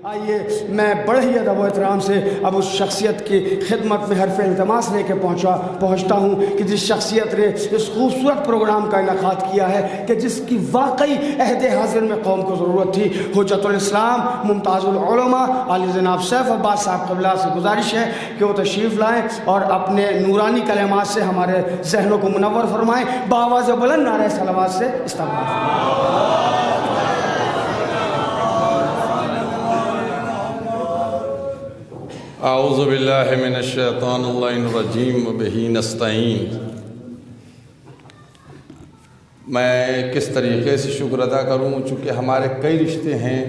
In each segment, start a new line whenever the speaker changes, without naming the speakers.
آئیے میں بڑے ہی ادب و احترام سے اب اس شخصیت کی خدمت میں حرف التماس لے کے پہنچتا ہوں کہ جس شخصیت نے اس خوبصورت پروگرام کا انعقاد کیا ہے کہ جس کی واقعی عہد حاضر میں قوم کو ضرورت تھی۔ حجت الاسلام ممتاز العلماء علی جناب سیف عباس صاحب قبلہ سے گزارش ہے کہ وہ تشریف لائیں اور اپنے نورانی کلمات سے ہمارے ذہنوں کو منور فرمائیں۔ بآواز بلند نعرہ صلوات سے استقبال فرمائیں۔
اعوذ باللہ من الشیطان اللعین الرجیم وبہ نستعین۔ میں کس طریقے سے شکر ادا کروں، چونکہ ہمارے کئی رشتے ہیں،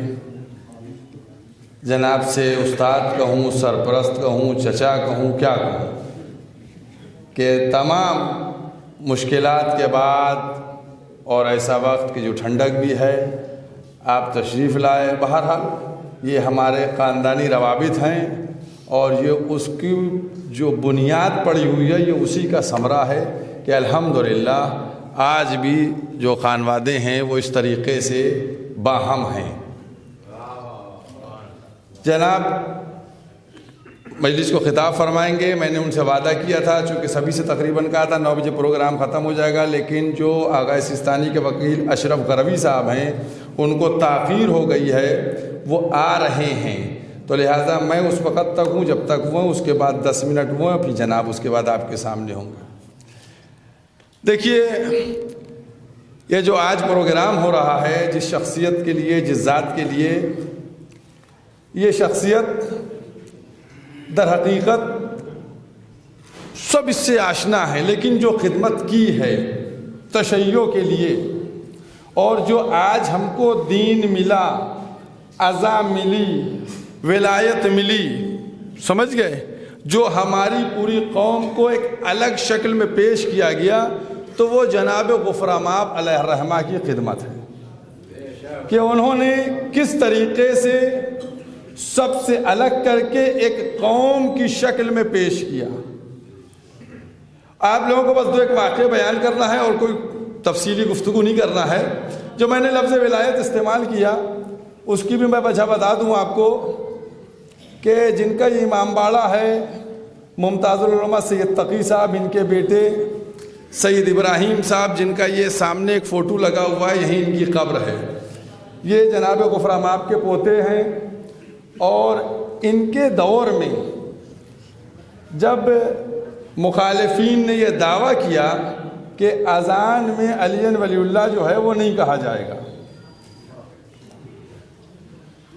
جناب سے استاد کہوں، سرپرست کہوں، چچا کہوں، کیا کہوں، کہ تمام مشکلات کے بعد اور ایسا وقت کہ جو ٹھنڈک بھی ہے آپ تشریف لائے۔ بہرحال یہ ہمارے خاندانی روابط ہیں اور یہ اس کی جو بنیاد پڑی ہوئی ہے یہ اسی کا ثمرہ ہے کہ الحمدللہ آج بھی جو خانوادے ہیں وہ اس طریقے سے باہم ہیں۔ جناب مجلس کو خطاب فرمائیں گے۔ میں نے ان سے وعدہ کیا تھا، چونکہ سبھی سے تقریباً کہا تھا 9 بجے پروگرام ختم ہو جائے گا، لیکن جو آغا سیستانی کے وکیل اشرف غروی صاحب ہیں ان کو تاخیر ہو گئی ہے، وہ آ رہے ہیں، تو لہٰذا میں اس وقت تک ہوں جب تک وہ، اس کے بعد 10 منٹ وہ، پھر جناب اس کے بعد آپ کے سامنے ہوں گے۔ دیکھیے یہ جو آج پروگرام ہو رہا ہے، جس شخصیت کے لیے، جس ذات کے لیے، یہ شخصیت در حقیقت سب اس سے آشنا ہے، لیکن جو خدمت کی ہے تشیع کے لیے، اور جو آج ہم کو دین ملا، عزا ملی، ولایت ملی، سمجھ گئے، جو ہماری پوری قوم کو ایک الگ شکل میں پیش کیا گیا، تو وہ جناب غفران مآب علیہ الرحمہ کی خدمت ہے کہ انہوں نے کس طریقے سے سب سے الگ کر کے ایک قوم کی شکل میں پیش کیا۔ آپ لوگوں کو بس دو ایک واقعہ بیان کرنا ہے اور کوئی تفصیلی گفتگو نہیں کرنا ہے۔ جو میں نے لفظ ولایت استعمال کیا اس کی بھی میں وجہ بتا دوں آپ کو، کہ جن کا یہ امام باڑہ ہے ممتاز العلماء سید تقی صاحب، ان کے بیٹے سید ابراہیم صاحب، جن کا یہ سامنے ایک فوٹو لگا ہوا ہے، یہیں ان کی قبر ہے، یہ جناب غفران مآب کے پوتے ہیں۔ اور ان کے دور میں جب مخالفین نے یہ دعویٰ کیا کہ اذان میں علی ولی اللہ جو ہے وہ نہیں کہا جائے گا،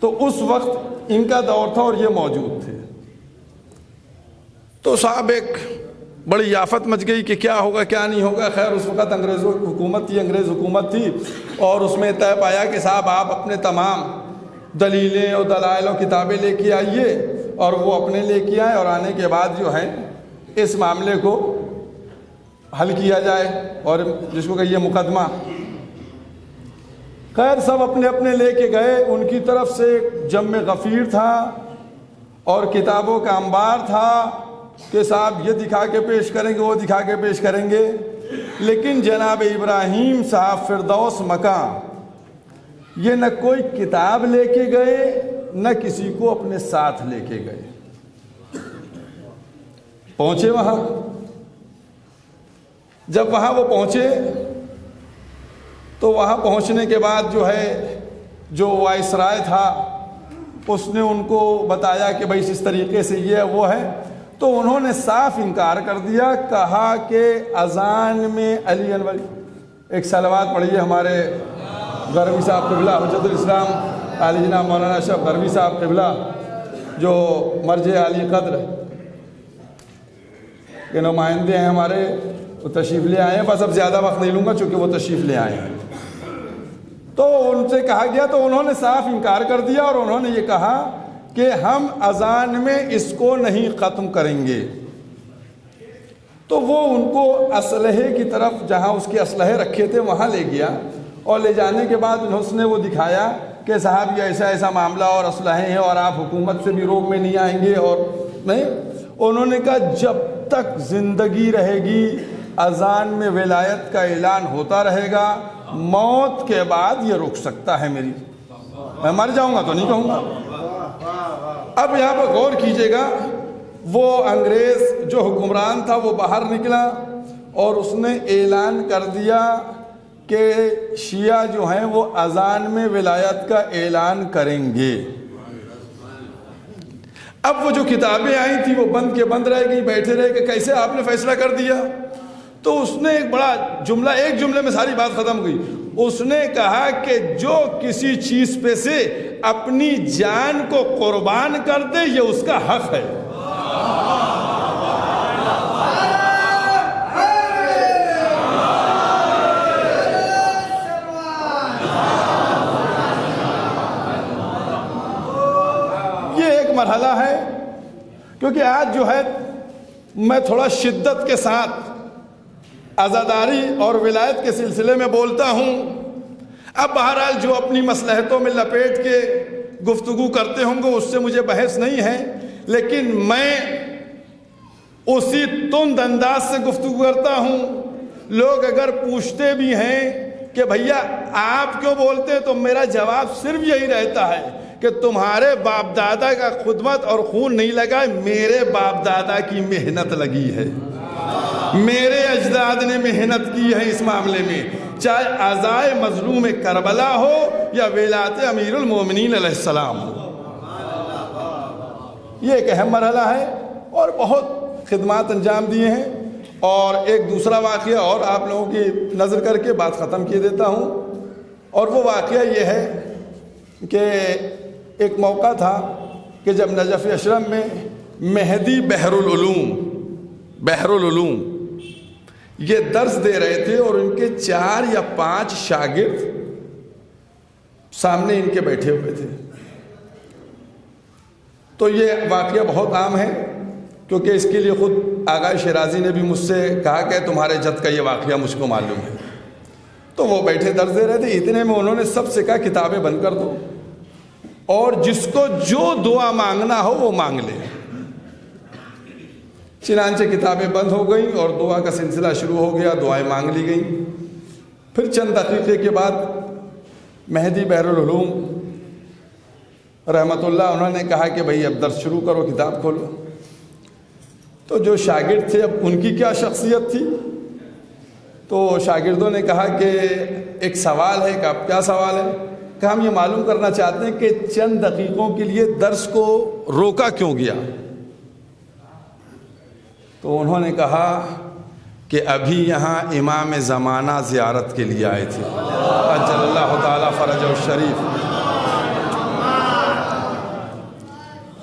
تو اس وقت ان کا دور تھا اور یہ موجود تھے، تو صاحب ایک بڑی آفت مچ گئی کہ کیا ہوگا کیا نہیں ہوگا۔ خیر اس وقت انگریز حکومت تھی اور اس میں طے پایا کہ صاحب آپ اپنے تمام دلیلیں اور دلائل اور کتابیں لے کے آئیے، اور وہ اپنے لے کے آئے، اور آنے کے بعد جو ہے اس معاملے کو حل کیا جائے، اور جس کو کہیے مقدمہ۔ خیر سب اپنے اپنے لے کے گئے، ان کی طرف سے جم غفیر تھا اور کتابوں کا انبار تھا کہ صاحب یہ دکھا کے پیش کریں گے، وہ دکھا کے پیش کریں گے، لیکن جناب ابراہیم صاحب فردوس مکان یہ نہ کوئی کتاب لے کے گئے، نہ کسی کو اپنے ساتھ لے کے گئے۔ پہنچے وہاں، جب وہاں وہ پہنچے تو وہاں پہنچنے کے بعد جو ہے جو وائسرائے تھا اس نے ان کو بتایا کہ بھائی اس طریقے سے یہ وہ ہے، تو انہوں نے صاف انکار کر دیا، کہا کہ اذان میں علی ولی، ایک صلوات پڑھیے ہمارے غروی صاحب قبلہ حجت الاسلام علی جناب مولانا اشرف غروی صاحب قبلہ، جو مرجع علی قدر کے نمائندے ہیں ہمارے، وہ تشریف لے آئے ہیں۔ بس اب زیادہ وقت نہیں لوں گا چونکہ وہ تشریف لے آئے ہیں۔ تو ان سے کہا گیا تو انہوں نے صاف انکار کر دیا، اور انہوں نے یہ کہا کہ ہم اذان میں اس کو نہیں ختم کریں گے۔ تو وہ ان کو اسلحے کی طرف، جہاں اس کے اسلحے رکھے تھے وہاں لے گیا، اور لے جانے کے بعد انہوں نے وہ دکھایا کہ صاحب یہ ایسا ایسا معاملہ اور اسلحے ہیں، اور آپ حکومت سے بھی روک میں نہیں آئیں گے، اور نہیں۔ انہوں نے کہا جب تک زندگی رہے گی اذان میں ولایت کا اعلان ہوتا رہے گا، موت کے بعد یہ رک سکتا ہے میری، میں مر جاؤں گا تو نہیں کہوں گا۔ اب یہاں پر غور کیجئے گا، وہ انگریز جو حکمران تھا وہ باہر نکلا اور اس نے اعلان کر دیا کہ شیعہ جو ہیں وہ اذان میں ولایت کا اعلان کریں گے۔ اب وہ جو کتابیں آئی تھی وہ بند کے بند رہ گئی، بیٹھے رہے کہ کیسے آپ نے فیصلہ کر دیا؟ تو اس نے ایک بڑا جملہ، ایک جملے میں ساری بات ختم ہوئی۔ اس نے کہا کہ جو کسی چیز پہ سے اپنی جان کو قربان کر دے یہ اس کا حق ہے۔ یہ ایک مرحلہ ہے، کیونکہ آج جو ہے میں تھوڑا شدت کے ساتھ عزاداری اور ولایت کے سلسلے میں بولتا ہوں۔ اب بہرحال جو اپنی مصلحتوں میں لپیٹ کے گفتگو کرتے ہوں گے اس سے مجھے بحث نہیں ہے، لیکن میں اسی تند انداز سے گفتگو کرتا ہوں۔ لوگ اگر پوچھتے بھی ہیں کہ بھیا آپ کیوں بولتے ہیں، تو میرا جواب صرف یہی رہتا ہے کہ تمہارے باپ دادا کا خدمت اور خون نہیں لگا، میرے باپ دادا کی محنت لگی ہے، میرے اجداد نے محنت کی ہے اس معاملے میں، چاہے عزائے مظلوم کربلا ہو یا ولایت امیر المومنین علیہ السلام ہو۔ یہ ایک اہم مرحلہ ہے اور بہت خدمات انجام دیے ہیں۔ اور ایک دوسرا واقعہ اور آپ لوگوں کی نظر کر کے بات ختم کیے دیتا ہوں، اور وہ واقعہ یہ ہے کہ ایک موقع تھا کہ جب نجف اشرف میں مہدی بحر العلوم یہ درس دے رہے تھے اور ان کے 4 یا 5 شاگرد سامنے ان کے بیٹھے ہوئے تھے۔ تو یہ واقعہ بہت عام ہے، کیونکہ اس کے لیے خود آغا شیرازی نے بھی مجھ سے کہا کہ تمہارے جد کا یہ واقعہ مجھ کو معلوم ہے۔ تو وہ بیٹھے درس دے رہے تھے، اتنے میں انہوں نے سب سے کہا کتابیں بند کر دو اور جس کو جو دعا مانگنا ہو وہ مانگ لے۔ چنانچہ کتابیں بند ہو گئیں اور دعا کا سلسلہ شروع ہو گیا، دعائیں مانگ لی گئیں۔ پھر چند دقیقے کے بعد مہدی بحر العلوم رحمۃ اللہ انہوں نے کہا کہ بھئی اب درس شروع کرو، کتاب کھولو۔ تو جو شاگرد تھے اب ان کی کیا شخصیت تھی، تو شاگردوں نے کہا کہ ایک سوال ہے۔ کہ اب کیا سوال ہے؟ کہ ہم یہ معلوم کرنا چاہتے ہیں کہ چند دقیقوں کے لیے درس کو روکا کیوں گیا؟ تو انہوں نے کہا کہ ابھی یہاں امام زمانہ زیارت کے لیے آئے تھے، عجل اللہ تعالیٰ فرجہ الشریف،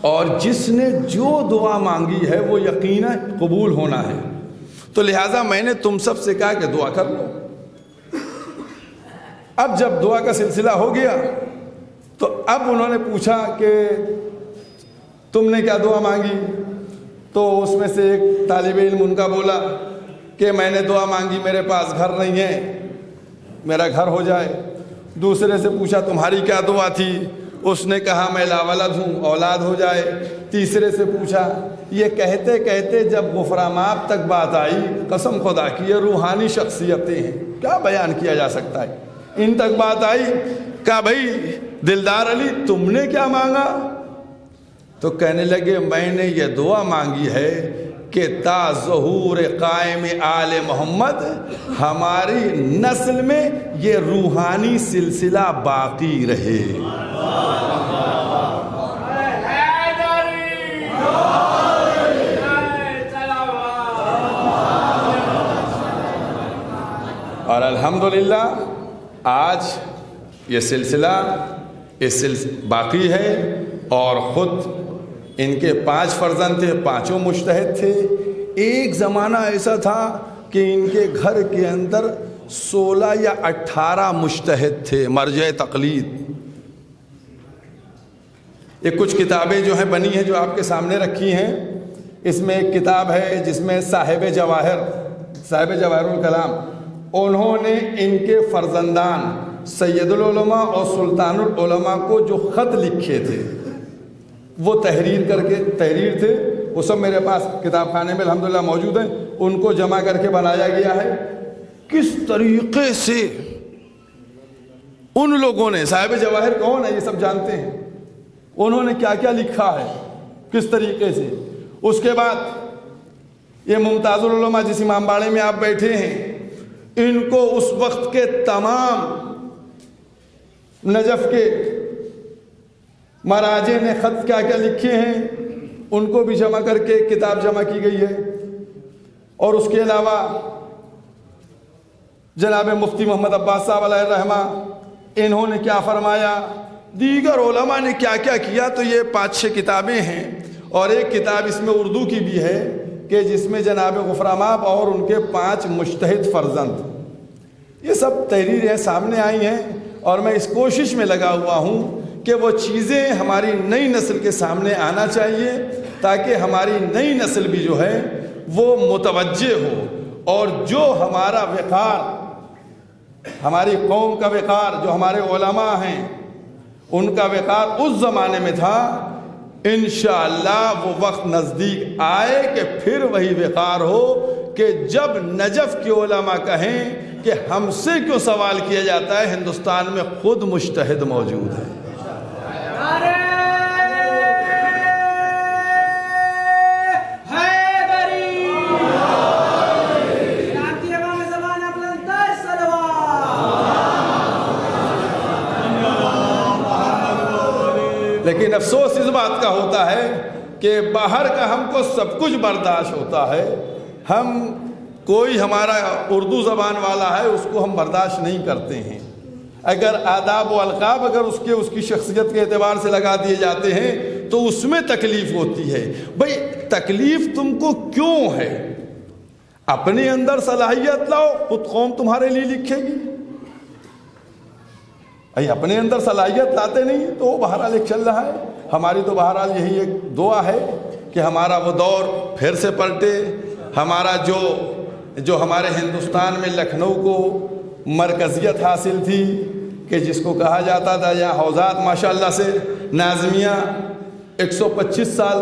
اور جس نے جو دعا مانگی ہے وہ یقیناً قبول ہونا ہے، تو لہٰذا میں نے تم سب سے کہا کہ دعا کر لو۔ اب جب دعا کا سلسلہ ہو گیا تو اب انہوں نے پوچھا کہ تم نے کیا دعا مانگی؟ تو اس میں سے ایک طالب علم ان کا بولا کہ میں نے دعا مانگی میرے پاس گھر نہیں ہے، میرا گھر ہو جائے۔ دوسرے سے پوچھا تمہاری کیا دعا تھی؟ اس نے کہا میں لاولد ہوں، اولاد ہو جائے۔ تیسرے سے پوچھا۔ یہ کہتے کہتے جب غفراماب تک بات آئی، قسم خدا کی یہ روحانی شخصیتیں ہیں، کیا بیان کیا جا سکتا ہے، ان تک بات آئی۔ کہا بھئی دلدار علی تم نے کیا مانگا؟ تو کہنے لگے میں نے یہ دعا مانگی ہے کہ تا ظہور قائم آل محمد ہماری نسل میں یہ روحانی سلسلہ باقی رہے۔ اور الحمدللہ آج یہ سلسلہ باقی ہے، اور خود ان کے 5 فرزند تھے، 5 مجتہد تھے۔ ایک زمانہ ایسا تھا کہ ان کے گھر کے اندر 16 یا 18 مجتہد تھے، مرجع تقلید۔ یہ کچھ کتابیں جو ہیں بنی ہیں جو آپ کے سامنے رکھی ہیں، اس میں ایک کتاب ہے جس میں صاحب جواہر الکلام، انہوں نے ان کے فرزندان سید العلماء اور سلطان العلماء کو جو خط لکھے تھے وہ تحریر تھے، وہ سب میرے پاس کتاب خانے میں الحمدللہ موجود ہیں، ان کو جمع کر کے بنایا گیا ہے۔ کس طریقے سے ان لوگوں نے، صاحب جواہر کون ہے یہ سب جانتے ہیں، انہوں نے کیا کیا لکھا ہے کس طریقے سے. اس کے بعد یہ ممتاز العلماء جس امام باڑے میں آپ بیٹھے ہیں، ان کو اس وقت کے تمام نجف کے مراجع نے خط کیا کیا لکھے ہیں ان کو بھی جمع کر کے کتاب جمع کی گئی ہے. اور اس کے علاوہ جناب مفتی محمد عباس صاحب علیہ الرحمہ، انہوں نے کیا فرمایا، دیگر علماء نے کیا کیا کیا. تو یہ 5-6 کتابیں ہیں، اور ایک کتاب اس میں اردو کی بھی ہے کہ جس میں جناب غفراماب اور ان کے 5 مجتہد فرزند، یہ سب تحریریں سامنے آئی ہیں. اور میں اس کوشش میں لگا ہوا ہوں کہ وہ چیزیں ہماری نئی نسل کے سامنے آنا چاہیے، تاکہ ہماری نئی نسل بھی جو ہے وہ متوجہ ہو، اور جو ہمارا وقار، ہماری قوم کا وقار، جو ہمارے علماء ہیں ان کا وقار اس زمانے میں تھا، انشاءاللہ وہ وقت نزدیک آئے کہ پھر وہی وقار ہو کہ جب نجف کے علماء کہیں کہ ہم سے کیوں سوال کیا جاتا ہے، ہندوستان میں خود مجتہد موجود ہے. لیکن افسوس اس بات کا ہوتا ہے کہ باہر کا ہم کو سب کچھ برداشت ہوتا ہے، ہم کوئی ہمارا اردو زبان والا ہے اس کو ہم برداشت نہیں کرتے ہیں. اگر آداب و القاب اگر اس کی شخصیت کے اعتبار سے لگا دیے جاتے ہیں تو اس میں تکلیف ہوتی ہے. بھئی تکلیف تم کو کیوں ہے؟ اپنے اندر صلاحیت لاؤ، خود قوم تمہارے لیے لکھے گی. اپنے اندر صلاحیت لاتے نہیں تو بہرحال ایک چل رہا ہے. ہماری تو بہرحال یہی ایک دعا ہے کہ ہمارا وہ دور پھر سے پلٹے. ہمارا جو ہمارے ہندوستان میں لکھنؤ کو مرکزیت حاصل تھی کہ جس کو کہا جاتا تھا یا حوزات ماشاءاللہ سے ناظمیہ، 125 سال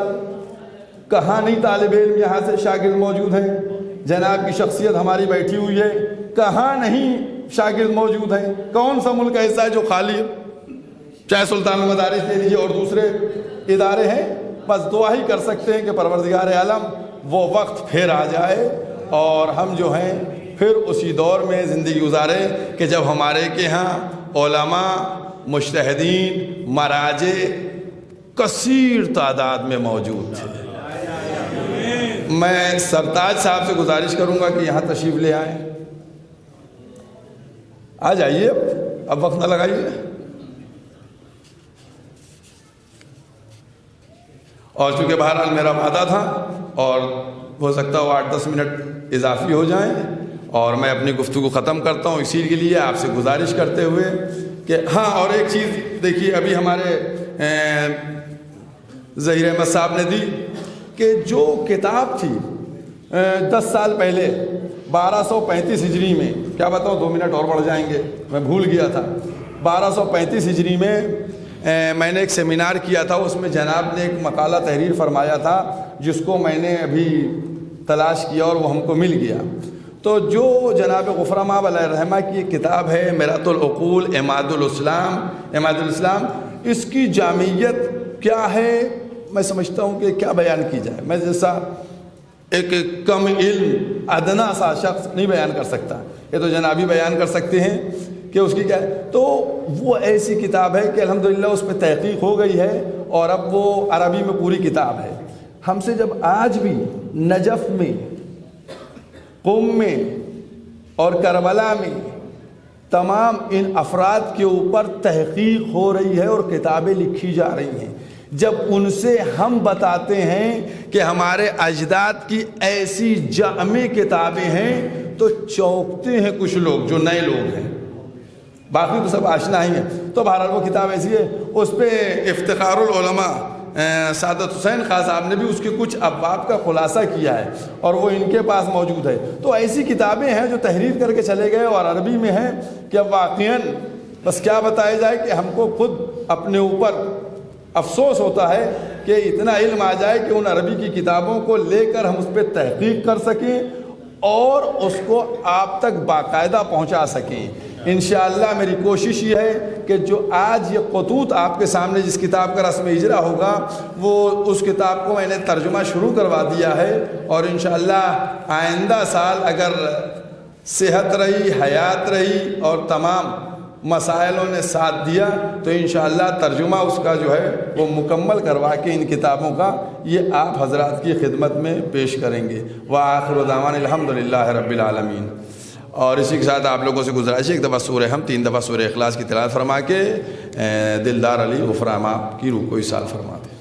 کہاں نہیں طالب علم یہاں سے شاگرد موجود ہیں. جناب کی شخصیت ہماری بیٹھی ہوئی ہے، کہاں نہیں شاگرد موجود ہیں. کون سا ملک ایسا ہے جو خالی ہے؟ چاہے سلطان المدارس لے لیجیے اور دوسرے ادارے ہیں. بس دعا ہی کر سکتے ہیں کہ پروردگار عالم وہ وقت پھر آ جائے اور ہم جو ہیں پھر اسی دور میں زندگی گزارے کہ جب ہمارے کے ہاں علماء، مجتہدین، مراجع کثیر تعداد میں موجود تھے. میں سرتاج صاحب سے گزارش کروں گا کہ یہاں تشریف لے آئیں. آ جائیے، اب وقت نہ لگائیے. اور چونکہ بہرحال میرا وعدہ تھا اور ہو سکتا ہو 8-10 منٹ اضافی ہو جائیں اور میں اپنی گفتگو ختم کرتا ہوں. اسی کے لیے آپ سے گزارش کرتے ہوئے کہ ہاں، اور ایک چیز دیکھیے، ابھی ہمارے ظہیر احمد صاحب نے دی کہ جو کتاب تھی 10 سال پہلے 1235 ہجری میں، کیا بتاؤں 2 منٹ اور بڑھ جائیں گے، میں بھول گیا تھا. 1235 ہجری میں میں نے ایک سیمینار کیا تھا. اس میں جناب نے ایک مقالہ تحریر فرمایا تھا جس کو میں نے ابھی تلاش کیا اور وہ ہم کو مل گیا. تو جو جناب غفراماب علیہ الرحمہ کی ایک کتاب ہے میرات العقول عماد الاسلام، اس کی جامعیت کیا ہے میں سمجھتا ہوں کہ کیا بیان کی جائے. میں جیسا ایک کم علم ادنا سا شخص نہیں بیان کر سکتا، یہ تو جنابی بیان کر سکتے ہیں کہ اس کی کیا ہے. تو وہ ایسی کتاب ہے کہ الحمدللہ اس پہ تحقیق ہو گئی ہے اور اب وہ عربی میں پوری کتاب ہے. ہم سے جب آج بھی نجف میں، قم میں اور کربلا میں تمام ان افراد کے اوپر تحقیق ہو رہی ہے اور کتابیں لکھی جا رہی ہیں، جب ان سے ہم بتاتے ہیں کہ ہمارے اجداد کی ایسی جامع کتابیں ہیں تو چونکتے ہیں کچھ لوگ جو نئے لوگ ہیں، باقی تو سب آشنا ہی ہیں. تو بہرحال وہ کتاب ایسی ہے، اس پہ افتخار العلماء سعادت حسین خان صاحب نے بھی اس کے کچھ ابواب کا خلاصہ کیا ہے اور وہ ان کے پاس موجود ہے. تو ایسی کتابیں ہیں جو تحریر کر کے چلے گئے اور عربی میں ہیں کہ اب واقعاً بس کیا بتایا جائے کہ ہم کو خود اپنے اوپر افسوس ہوتا ہے کہ اتنا علم آ جائے کہ ان عربی کی کتابوں کو لے کر ہم اس پہ تحقیق کر سکیں اور اس کو آپ تک باقاعدہ پہنچا سکیں. انشاءاللہ میری کوشش یہ ہے کہ جو آج یہ خطوط آپ کے سامنے جس کتاب کا رسم اجرا ہوگا وہ اس کتاب کو میں نے ترجمہ شروع کروا دیا ہے، اور انشاءاللہ آئندہ سال اگر صحت رہی، حیات رہی اور تمام مسائلوں نے ساتھ دیا تو انشاءاللہ ترجمہ اس کا جو ہے وہ مکمل کروا کے ان کتابوں کا یہ آپ حضرات کی خدمت میں پیش کریں گے۔ وآخر دعوانا الحمدللہ رب العالمین۔ اور اسی کے ساتھ آپ لوگوں سے گزارش ہے ایک دفعہ سورہ ہم 3 دفعہ سورہ اخلاص کی تلاوت فرما کے دلدار علی غفران آپ کی روح کو ایصال فرما دیں۔